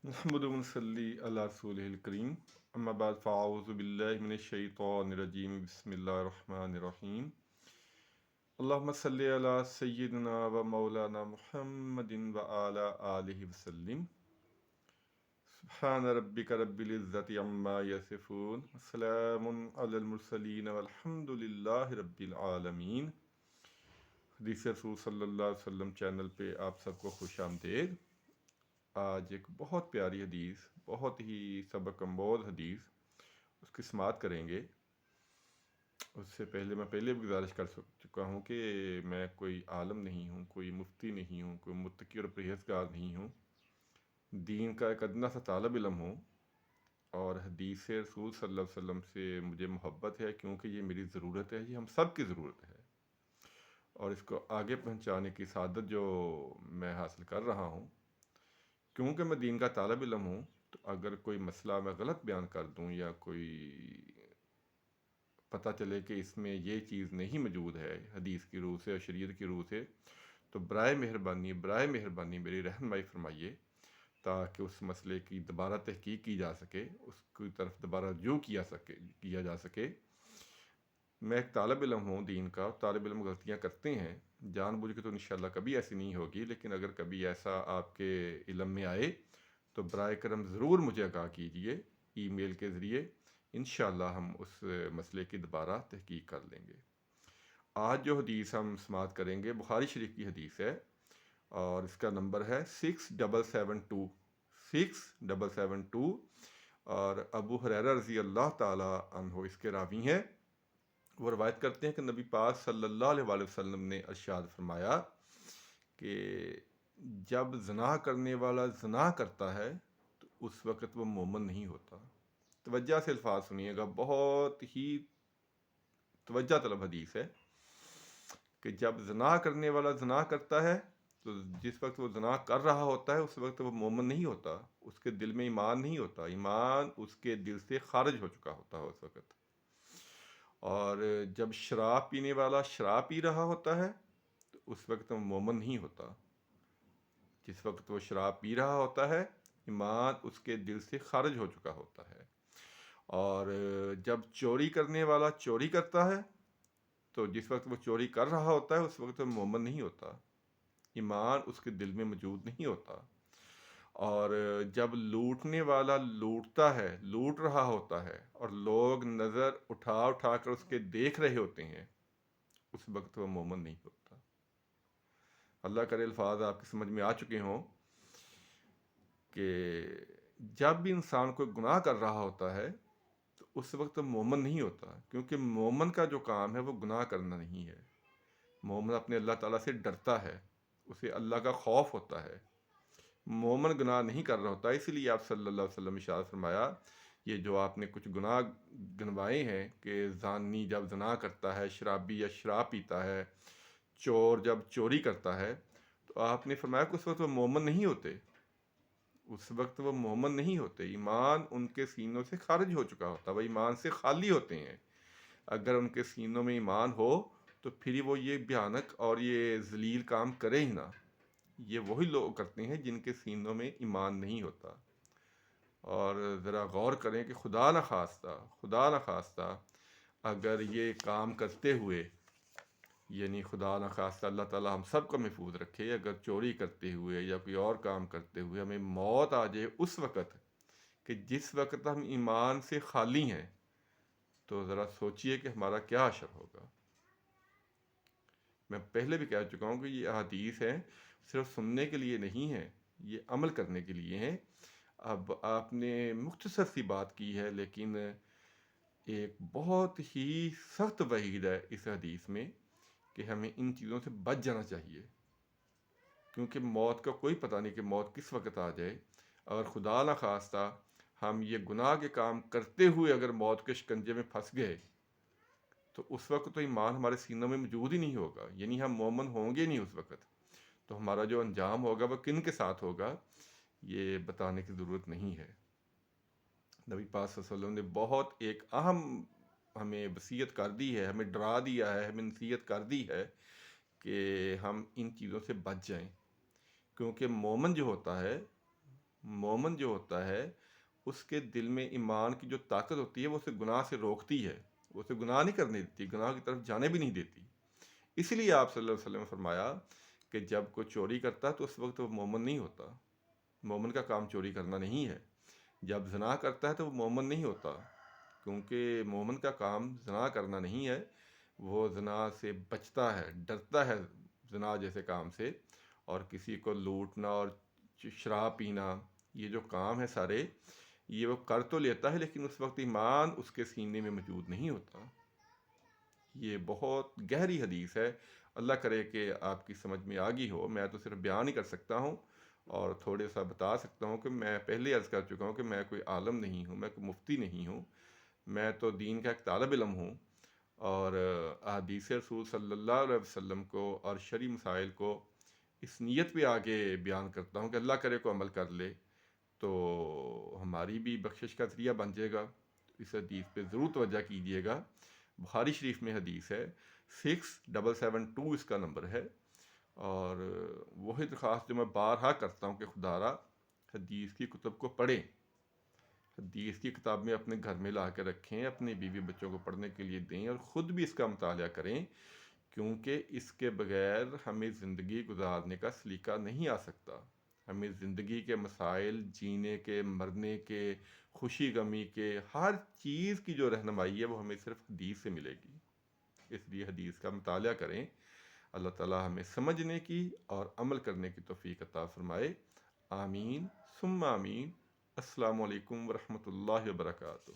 नहमदु व नसल्ली अला रसूलिहिल करीम अम्मा बाद फ़अऊज़ु बिल्लाहि मिनश शैतानिर रजीम बिस्मिल्लाहिर रहमानिर रहीम अल्लाहुम्मा सल्लि अला सय्यिदिना व मौलाना मुहम्मदिन व अला आलिहि वसल्लिम सुब्हान रब्बिका रब्बिल इज़्ज़ति अम्मा यसिफून व सलामुन अलल मुरसलीन वल्हम्दुलिल्लाहि रब्बिल आलमीन। हदीस रसूल सल्लल्लाहु अलैहि वसल्लम चैनल पे आप सबको खुश आमदेद। आज एक बहुत प्यारी हदीस, बहुत ही सबक अम्बोज हदीस, उसकी समाअत करेंगे। उससे पहले मैं पहले भी गुजारिश कर चुका हूँ कि मैं कोई आलम नहीं हूँ, कोई मुफ्ती नहीं हूँ, कोई मुत्तकी और परहेज़गार नहीं हूँ। दीन का एक अदना सा तालिब इल्म हूँ और हदीस रसूल सल्लल्लाहु अलैहि वसल्लम से मुझे मोहब्बत है, क्योंकि ये मेरी ज़रूरत है, ये हम सब की ज़रूरत है। और इसको आगे पहुँचाने की सादत जो मैं हासिल कर रहा हूँ, क्योंकि मैं दीन का तालिब इल्म हूँ, तो अगर कोई मसला मैं गलत बयान कर दूँ या कोई पता चले कि इसमें ये चीज़ नहीं मौजूद है हदीस की रूह से और शरीयत की रूह से, तो बराए मेहरबानी मेरी रहनुमाई फरमाइए, ताकि उस मसले की दोबारा तहकीक की जा सके, उसकी तरफ दोबारा रजू किया जा सके। मैं एक तालिब इल्म हूँ दीन का। तालिब इल्म गलतियाँ करते हैं, जानबूझ के तो इंशाल्लाह कभी ऐसी नहीं होगी, लेकिन अगर कभी ऐसा आपके इल्म में आए तो बराए करम ज़रूर मुझे आगाह कीजिए ईमेल के ज़रिए। इंशाल्लाह हम उस मसले की दोबारा तहकीक कर लेंगे। आज जो हदीस हम समाअत करेंगे बुखारी शरीफ की हदीस है और इसका नंबर है 6772 और अबू हुरैरा रज़ी अल्लाह ताला अन्हो इसके रावी हैं। वो रवायत करते हैं कि नबी पाक सल्लल्लाहु अलैहि वसल्लम ने इरशाद फरमाया कि जब ज़ना करने वाला ज़ना करता है तो उस वक़्त वो मोमिन नहीं होता। तवज्जो से अल्फाज सुनिएगा, बहुत ही तवज्जो तलब हदीस है कि जब ज़ना करने वाला ज़ना करता है तो जिस वक्त वो ज़ना कर रहा होता है उस वक्त वो मोमिन नहीं होता, उसके दिल में ईमान नहीं होता, ईमान उसके दिल से खारिज हो चुका होता है उस वक्त। और जब शराब पीने वाला शराब पी रहा होता है तो उस वक्त वो मोमिन नहीं होता। जिस वक्त वो शराब पी रहा होता है ईमान उसके दिल से खारिज हो चुका होता है। और जब चोरी करने वाला चोरी करता है तो जिस वक्त वो चोरी कर रहा होता है उस वक्त वो मोमिन नहीं होता, ईमान उसके दिल में मौजूद नहीं होता। और जब लूटने वाला लूटता है, लूट रहा होता है और लोग नज़र उठा उठा कर उसके देख रहे होते हैं, उस वक्त वो मोमिन नहीं होता। अल्लाह करे अल्फाज आपकी समझ में आ चुके हों कि जब भी इंसान कोई गुनाह कर रहा होता है तो उस वक्त मोमिन नहीं होता, क्योंकि मोमिन का जो काम है वो गुनाह करना नहीं है। मोमिन अपने अल्लाह ताला से डरता है, उसे अल्लाह का खौफ होता है, मोमिन गुनाह नहीं कर रहा होता। इसीलिए आप सल्लल्लाहु अलैहि वसल्लम इरशाद फरमाया, ये जो आपने कुछ गुनाह गिनवाए हैं कि ज़ानी जब ज़ना करता है, शराबी या शराब पीता है, चोर जब चोरी करता है, तो आपने फरमाया कि उस वक्त वो मोमिन नहीं होते, उस वक्त वो मोमिन नहीं होते, ईमान उनके सीनों से खारिज हो चुका होता, वह ईमान से खाली होते हैं। अगर उनके सीनों में ईमान हो तो फिर वो ये भयानक और ये जलील काम करे ही ना। ये वही लोग करते हैं जिनके सीनों में ईमान नहीं होता। और ज़रा गौर करें कि खुदा न खास्ता अगर ये काम करते हुए, यानी खुदा न खास्ता अल्लाह ताला हम सब को महफूज रखे, अगर चोरी करते हुए या कोई और काम करते हुए हमें मौत आ जाए उस वक़्त कि जिस वक़्त हम ईमान से खाली हैं, तो ज़रा सोचिए कि हमारा क्या असर होगा। मैं पहले भी कह चुका हूँ कि ये अहादीस हैं सिर्फ सुनने के लिए नहीं है, ये अमल करने के लिए हैं। अब आपने मुख्तसर सी बात की है, लेकिन एक बहुत ही सख्त वहीद है इस हदीस में कि हमें इन चीज़ों से बच जाना चाहिए, क्योंकि मौत का कोई पता नहीं कि मौत किस वक्त आ जाए। अगर खुदा न खास्ता हम ये गुनाह के काम करते हुए अगर मौत के शिकंजे में फंस गए तो उस वक्त तो ईमान हमारे सीनों में मौजूद ही नहीं होगा, यानी हम मोमिन होंगे नहीं उस वक्त। तो हमारा जो अंजाम होगा वह किन के साथ होगा ये बताने की ज़रूरत नहीं है। नबी पाक सल्लल्लाहु अलैहि वसल्लम ने बहुत एक अहम हमें वसीयत कर दी है, हमें डरा दिया है, हमें नसीहत कर दी है कि हम इन चीज़ों से बच जाएं। क्योंकि मोमिन जो होता है مومن جو ہوتا ہے اس کے دل میں ایمان کی جو طاقت ہوتی ہے وہ اسے گناہ سے روکتی ہے، وہ اسے گناہ نہیں کرنے دیتی، گناہ کی طرف جانے بھی نہیں دیتی۔ اس لیے آپ صلی اللہ علیہ وسلم نے فرمایا کہ جب کوئی چوری کرتا ہے تو اس وقت وہ مومن نہیں ہوتا، مومن کا کام چوری کرنا نہیں ہے۔ جب زنا کرتا ہے تو وہ مومن نہیں ہوتا، کیونکہ مومن کا کام زنا کرنا نہیں ہے، وہ زنا سے بچتا ہے، ڈرتا ہے زنا جیسے کام سے، اور کسی کو لوٹنا اور شراب پینا، یہ جو کام ہے سارے، یہ وہ کر تو لیتا ہے لیکن اس وقت ایمان اس کے سینے میں موجود نہیں ہوتا۔ یہ بہت گہری حدیث ہے، اللہ کرے کہ آپ کی سمجھ میں آ گئی ہو۔ میں تو صرف بیان ہی کر سکتا ہوں اور تھوڑے سا بتا سکتا ہوں کہ میں پہلے عرض کر چکا ہوں کہ میں کوئی عالم نہیں ہوں، میں کوئی مفتی نہیں ہوں، میں تو دین کا ایک طالب علم ہوں، اور احادیث رسول صلی اللہ علیہ وسلم کو اور شرعی مسائل کو اس نیت پہ آگے بیان کرتا ہوں کہ اللہ کرے کو عمل کر لے تو ہماری بھی بخشش کا ذریعہ بن جائے گا۔ اس حدیث پہ ضرور توجہ کیجیے گا، بخاری شریف میں حدیث ہے، 6772 اس کا نمبر ہے۔ اور وہی درخواست جو میں بارہا کرتا ہوں کہ خدا را حدیث کی کتب کو پڑھیں، حدیث کی کتابیں اپنے گھر میں لا کے رکھیں، اپنے بیوی بچوں کو پڑھنے کے لیے دیں اور خود بھی اس کا مطالعہ کریں، کیونکہ اس کے بغیر ہمیں زندگی گزارنے کا سلیقہ نہیں آ سکتا۔ ہمیں زندگی کے مسائل، جینے کے، مرنے کے، خوشی غمی کے، ہر چیز کی جو رہنمائی ہے وہ ہمیں صرف حدیث سے ملے گی۔ اس لیے حدیث کا مطالعہ کریں۔ اللہ تعالیٰ ہمیں سمجھنے کی اور عمل کرنے کی توفیق عطا فرمائے، آمین ثم آمین۔ السلام علیکم ورحمۃ اللہ وبرکاتہ۔